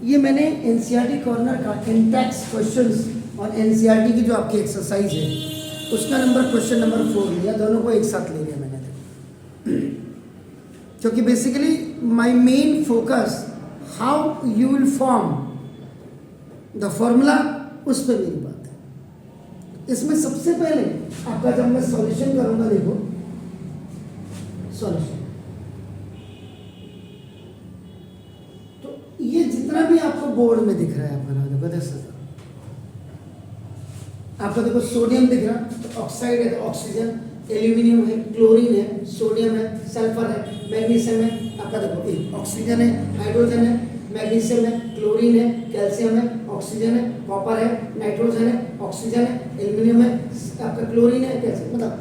ये मैंने NCERT corner का इंटेक्स क्वेश्चंस और एनसीईआरटी की जो आपकी एक्सरसाइज है उसका नंबर क्वेश्चन नंबर 4 लिया, दोनों को एक साथ ले लिया मैंने, क्योंकि basically my main focus how you will form the formula, उस पर मेरी बात है। इसमें सबसे पहले आपका जब मैं सॉल्यूशन करूंगा, देखो सॉल्यूशन, तो ये जितना भी आपको बोर्ड में दिख रहा है आपका ना, देखो देख सकते आपको, देखो सोडियम दिख रहा, तो ऑक्साइड है तो ऑक्सीजन, एल्यूमिनियम है, क्लोरीन है, सोडियम है, सल्फर है, मैग्नीशियम है, आपका देखो एक ऑक्सीजन है, हाइड्रोजन है, मैग्नीशियम है, क्लोरीन है, कैल्शियम है, ऑक्सीजन है, कॉपर है, नाइट्रोजन है, ऑक्सीजन है, एल्यूमिनियम है, आपका क्लोरीन है, कैल्शियम। मतलब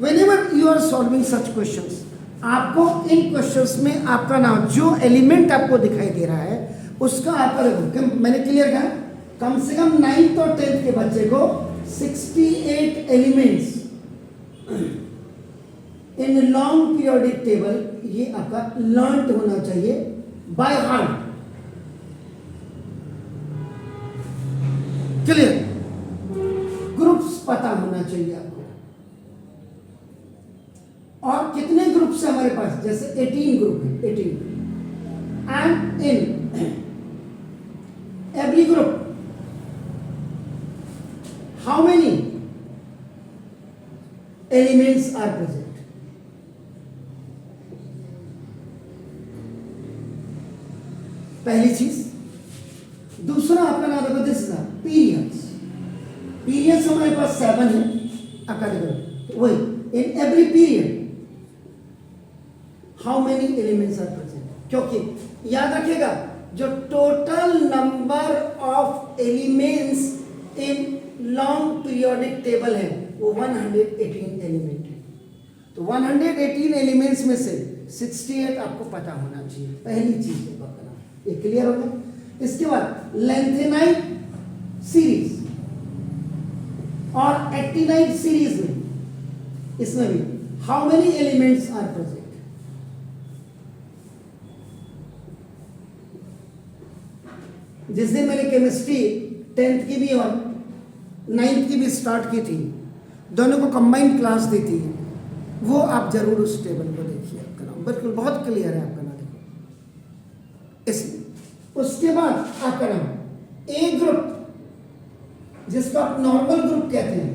whenever you are solving such questions, आपको इन क्वेश्चंस में आपका नाम जो एलिमेंट आपको दिखाई दे रहा है उसका आपका देखो, मैंने क्लियर कहा कम से कम 9th और 10th के बच्चे को 68 elements in long periodic table, ये आपका लर्न होना चाहिए बाय हार्ट, क्लियर। ग्रुप्स पता होना चाहिए आपको, और कितने ग्रुप्स है हमारे पास, जैसे 18 ग्रुप है, 18, and in every group how many elements are present. पहली चीज। दूसरा आपका नाम देखो, दिस इज पीरियड्स। पीरियड्स हमारे पास 7 है, आपका देखो वही, in every period how many elements are present, क्योंकि याद रखिएगा जो total number of elements in long periodic table है वो 118 एलिमेंट है, तो 118 एलिमेंट्स में से 68 आपको पता होना चाहिए, पहली चीज है पकड़ना, ये क्लियर हो गया। इसके बाद लेंथेनाइट सीरीज और एक्टिनाइट सीरीज में, इसमें भी how many elements are present. जिस दिन मैंने केमिस्ट्री 10th की भी और 9th की भी स्टार्ट की थी, दोनों को कंबाइंड क्लास दी थी, वो आप जरूर उस टेबल को देखिए, आपका नाम बिल्कुल बहुत क्लियर है आपका नाम, देखो इसमें। उसके बाद आपका नाम ए ग्रुप जिसको आप नॉर्मल ग्रुप कहते हैं,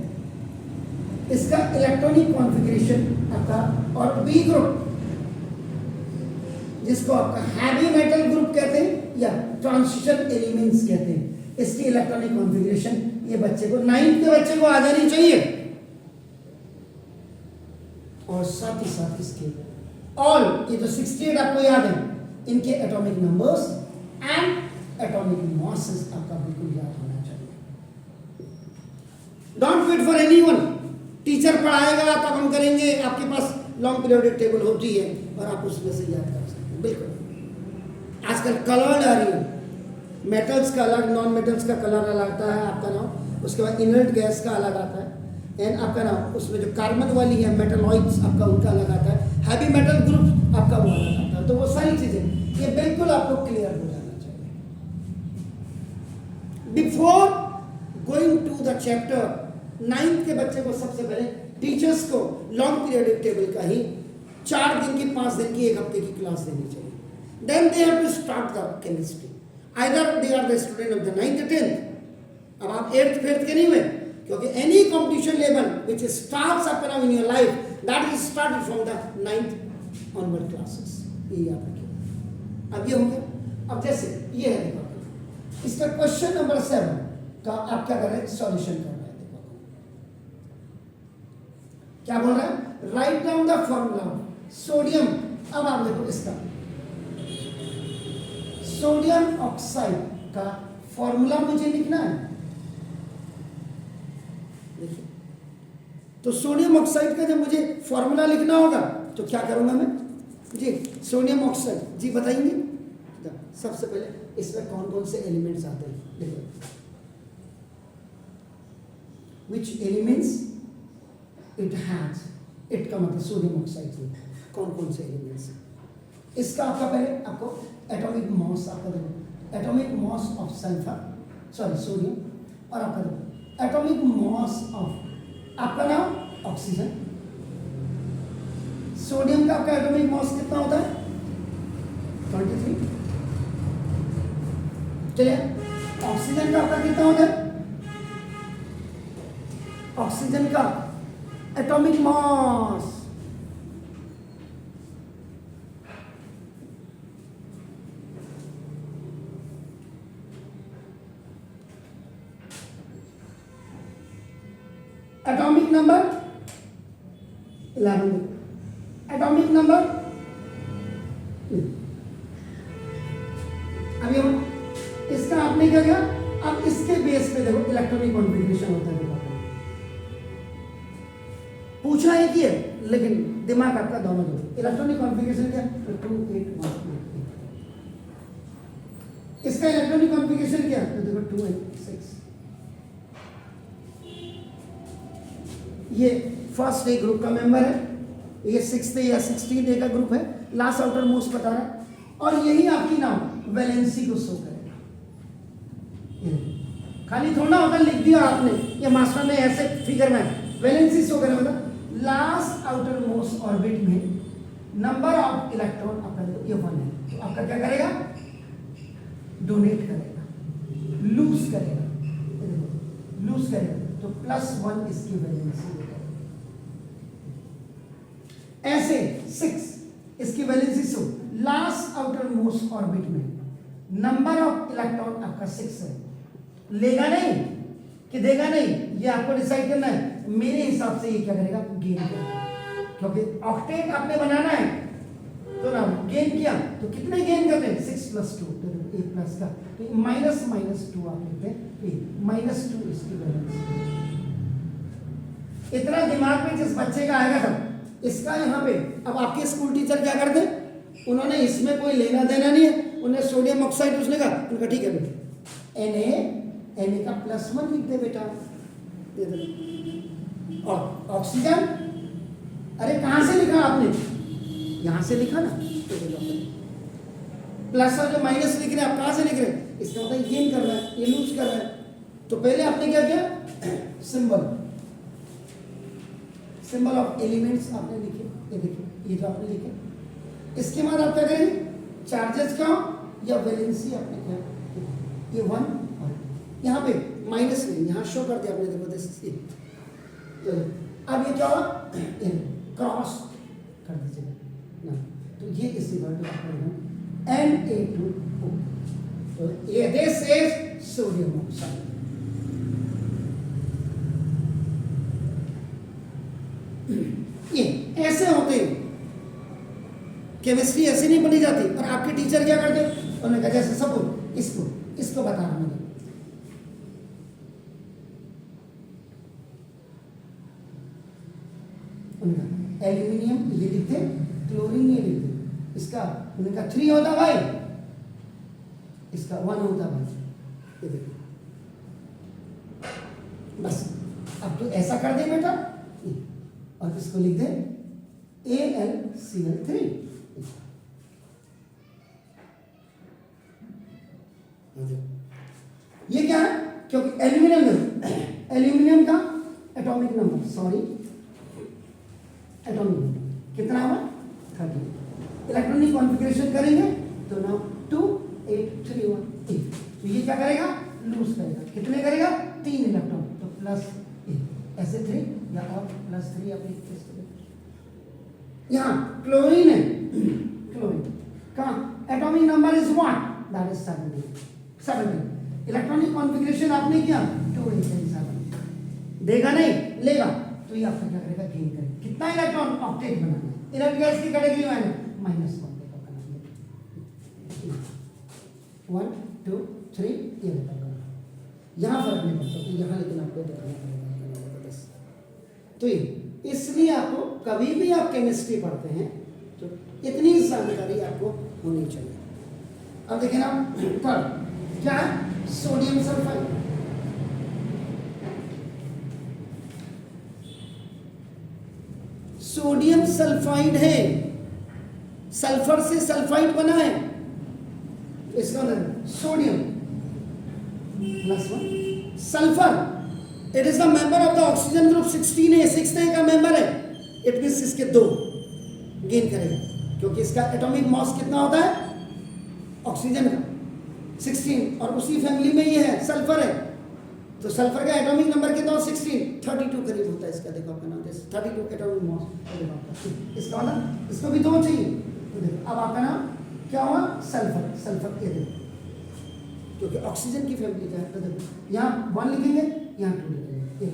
इसका इलेक्ट्रॉनिक कॉन्फ़िगरेशन आपका, और बी ग्रुप जिसको आपका हैवी मेटल ग्रुप कहते हैं या ट्रांजिशन एलिमेंट्स कहते हैं, इसकी इलेक्ट्रॉनिक कॉन्फ़िगरेशन ये बच्चे को 9th के बच्चे को आ जानी चाहिए। और साथ ही साथ इसके ऑल ये जो 68 आपको याद है, इनके atomic numbers and atomic masses आपका बिल्कुल याद होना चाहिए। Don't wait for anyone, teacher पढ़ाएगा तब हम करेंगे, आपके पास लॉन्ग पीरियोडिक टेबल होती है और आप उसमें से याद कर सकते हैं। बिल्कुल आजकल कलर्ड आ रही है, मेटल्स का अलग, नॉन मेटल्स का कलर अलग आता है आपका नाम, उसके बाद इनर्ट गैस का अलग आता है, एंड आपका नाम उसमें जो कार्बन वाली है मेटलॉइड्स आपका उनका अलग आता है, हैवी मेटल ग्रुप आपका वो अलग आता है, तो वो सारी चीजें ये बिल्कुल आपको क्लियर हो जाना चाहिए। Before going to the chapter 9th के बच्चे को सबसे पहले टीचर्स को लॉन्ग पीरियोडिक टेबल का ही 4 दिन की, 5 दिन की, 1 हफ्ते की क्लास देनी चाहिए। Then they have to start the chemistry, either they are the student of the 9th 10th। अब आप 8th 5th के नहीं हुए, क्योंकि any competition level which starts up now in your life that is started from the 9th onward classes, ये याद रखिए। अब ये हो गया। अब जैसे ये है, देखो इसका क्वेश्चन नंबर 7 का आप क्या कर रहे हैं, सॉल्यूशन कर रहे हैं। देखो क्या बोल रहा है, write down the formula sodium. अब आप देखो इसका सोडियम ऑक्साइड का फॉर्मूला मुझे लिखना है, देखिए तो सोडियम ऑक्साइड का जब मुझे फॉर्मूला लिखना होगा तो क्या करूंगा मैं जी, सोडियम ऑक्साइड जी बताएंगे। सबसे पहले इसमें कौन कौन से एलिमेंट्स आते हैं, देखो विच एलिमेंट्स इट हैज, इट का मतलब सोडियम ऑक्साइड में कौन कौन से एलिमेंट्स हैं। इसका आपका पहले आपको एटॉमिक मास आपका देखो, atomic mass of sulphur, sorry sodium, और आपका देखो एटॉमिक मॉस ऑफ आपका नाम ऑक्सीजन। सोडियम का आपका एटॉमिक मॉस कितना होता है 23, चलिए ऑक्सीजन का आपका कितना होता है, ऑक्सीजन का atomic mass atomic number 11, atomic number अभी हम इसका आपने क्या किया, अब इसके बेस पे देखो इलेक्ट्रॉनिक कॉन्फ़िगरेशन होता है, देखो पूछा एक ही है लेकिन दिमाग आपका दोनों दो। इलेक्ट्रॉनिक कॉन्फ़िगरेशन क्या, तो 2 8 1 8, इसका इलेक्ट्रॉनिक कॉन्फ़िगरेशन क्या, तो देखो 2 8 6, ये फर्स्ट ए ग्रुप का मेंबर है, ये 6th या 16th ए का ग्रुप है, लास्ट आउटर मोस्ट बता रहा है, और यही आपकी नाम वैलेंसी को शो करेगा। खाली थोड़ा होगा लिख दिया आपने, ये मास्टर ने ऐसे फिगर में वैलेंसी शो करेगा, मतलब लास्ट आउटर मोस्ट ऑर्बिट में नंबर ऑफ इलेक्ट्रॉन आपका देखो ये 1 है, तो आपका क्या करेगा, डोनेट करेगा, लूज करेगा, लूज करेगा, तो +1 इसकी वैलेंसी होगा। ऐसे 6 इसकी valency show, last outer most orbit में नंबर ऑफ इलेक्ट्रॉन आपका 6 है, लेगा नहीं कि देगा नहीं, ये आपको डिसाइड करना है। मेरे हिसाब से ये क्या करेगा, गेन करेगा, क्योंकि ऑक्टेट आपने बनाना है, तो ना गेन किया तो कितने गेन करते हैं, 6 + 2, तो ए प्लस का, तो -2 आप लिखते हैं, -2 इसकी वैलेंसी। इतना दिमाग में जिस बच्चे का आएगा था, इसका यहाँ पे अब आपके स्कूल टीचर क्या करते, उन्होंने इसमें कोई लेना देना नहीं है, उन्हें सोडियम ऑक्साइड उसने कहा, उनका ठीक है बेटा Na का +1 लिख दे बेटा, और ऑक्सीजन, अरे कहाँ से लिखा आपने, यहाँ से लिखा ना, तो प्लस और जो माइनस लिख रहे हैं आप कहाँ से लिख रहे हैं, इसका मतलब गेन कर रहा है, ये लूज कर रहा है। तो पहले आपने क्या किया, सिंबल ऑफ एलिमेंट्स आपने लिखे, ये देखिए ये जो आपने लिखे, इसके बाद आप क्या करेंगे, चार्जेस का या वैलेंसी आपने क्या, ये 1 और यहाँ पे माइनस नहीं, यहाँ शो कर दिया आपने, देखो दिस, अब ये क्या हुआ, क्रॉस कर दीजिएगा ना, तो ये इसी वर्ड Na2O, तो ये दिस इज सोडियम ऑक्साइड। ये ऐसे होते हैं, केमिस्ट्री ऐसे नहीं बनी जाती। और आपके टीचर क्या करते, उन्होंने कहा जैसे सपोज इसको बता रहा हूं, एल्यूमिनियम ये लिखते, क्लोरीन ये लिखते, इसका उन्होंने कहा 3 होता भाई, इसका 1 होता भाई, ये देखो बस। अब तो ऐसा कर दे बेटा, और इसको लिख दे AlCl3। ये क्या है, क्योंकि एल्यूमिनियम का atomic number, sorry atomic number कितना हुआ 30। इलेक्ट्रॉनिक कॉन्फ़िगरेशन करेंगे तो ना 2 8 3 1 8, तो ये क्या करेगा, लूज करेगा, कितने करेगा, 3 इलेक्ट्रॉन, तो +8 ऐसे 3 या और +3 आप लिख सकते। यहाँ क्लोरीन है, क्लोरीन का atomic number is what, that is 17। Electronic configuration आपने किया 2 8 7, देगा नहीं लेगा, तो ये आपका क्या करेगा, गेन करेगा। कितना इलेक्ट्रॉन, ऑक्टेट बनाना, इलेक्ट्रॉन गैस की कैटेगरी में -1 देखो करना, 1 2 3 ये बताओ, यहाँ फर्क नहीं पड़ता, तो यहाँ लेकिन आपको दिखाना पड़ेगा बस। तो ये इसलिए आपको कभी भी आप केमिस्ट्री पढ़ते हैं तो इतनी जानकारी आपको होनी चाहिए। अब देखिए ना, थर्ड क्या है, सोडियम सल्फाइड। सोडियम सल्फाइड है, सल्फर से सल्फाइड बना है, इसका मतलब sodium +1, sulphur it is the member of the oxygen group 16A, 6A का मेंबर है, इट मींस इसके 2 गेन करेगा, क्योंकि इसका एटॉमिक मास कितना होता है ऑक्सीजन का 16, और उसी फैमिली में ये है सल्फर है, तो सल्फर का एटॉमिक नंबर कितना हो 16, 32 करीब होता है इसका, देखो आपका नाम 32 एटॉमिक मास, इसका मतलब इसको भी 2 चाहिए, तो देखो अब आपका नाम क्या हुआ सल्फर, सल्फर ये देखो क्योंकि ऑक्सीजन की फैमिली का है, तो देखो यहाँ 1 लिखेंगे यहाँ 2 लिखेंगे, ये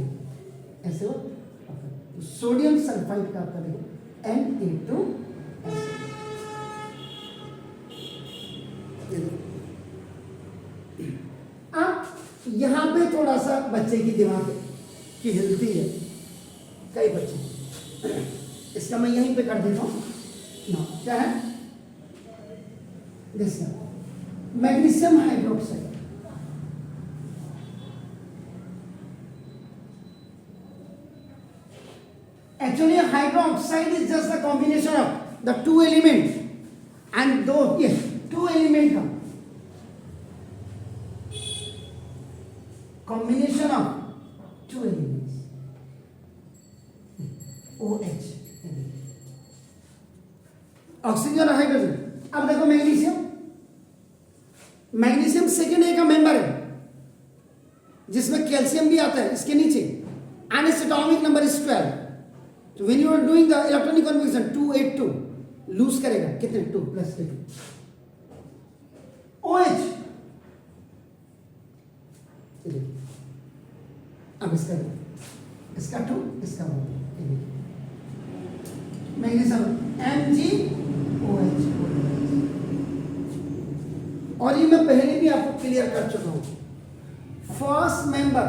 ऐसे हो तो सोडियम सल्फाइड का आपका देखो Na2SO, अब यहाँ पे थोड़ा सा बच्चे की दिमाग की हिलती है कई बच्चे, इसका मैं यहीं पे कर देता हूँ ना, क्या है magnesium hydroxide, actually hydroxide is just the combination of the 2 elements and though yes 2 element का combination of 2 elements OH, oxygen और हाइड्रोजन। अब देखो मैग्नीशियम, मैग्नीशियम सेकेंड ए का मेंबर है जिसमें कैल्शियम भी आता है इसके नीचे, and its atomic number is 12, तो when you are doing the electronic configuration 282 loose करेगा कितने 2 + 2 OH, अब इसका 2 इसका 1, मैग्नीशियम MgOH, और ये मैं पहले भी आपको क्लियर कर चुका हूं, first member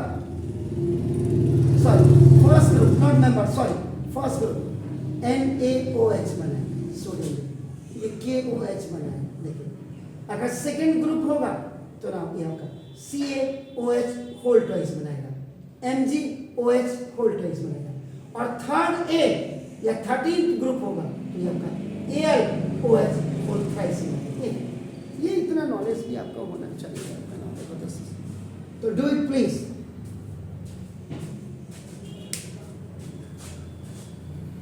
sorry first group not member sorry first group NaOH बना है सोडियम, ये KOH बना है, देखिए अगर सेकेंड ग्रुप होगा तो नाम ये होगा CaOH होल ट्वाइस बनाएगा, MgOH होल ट्वाइस बनाएगा, और थर्ड A या 13th ग्रुप होगा तो ये आपका AlOH होल थ्राइस बनाएगा। ये इतना नॉलेज भी आपका होना चाहिए, तो डू इट प्लीज।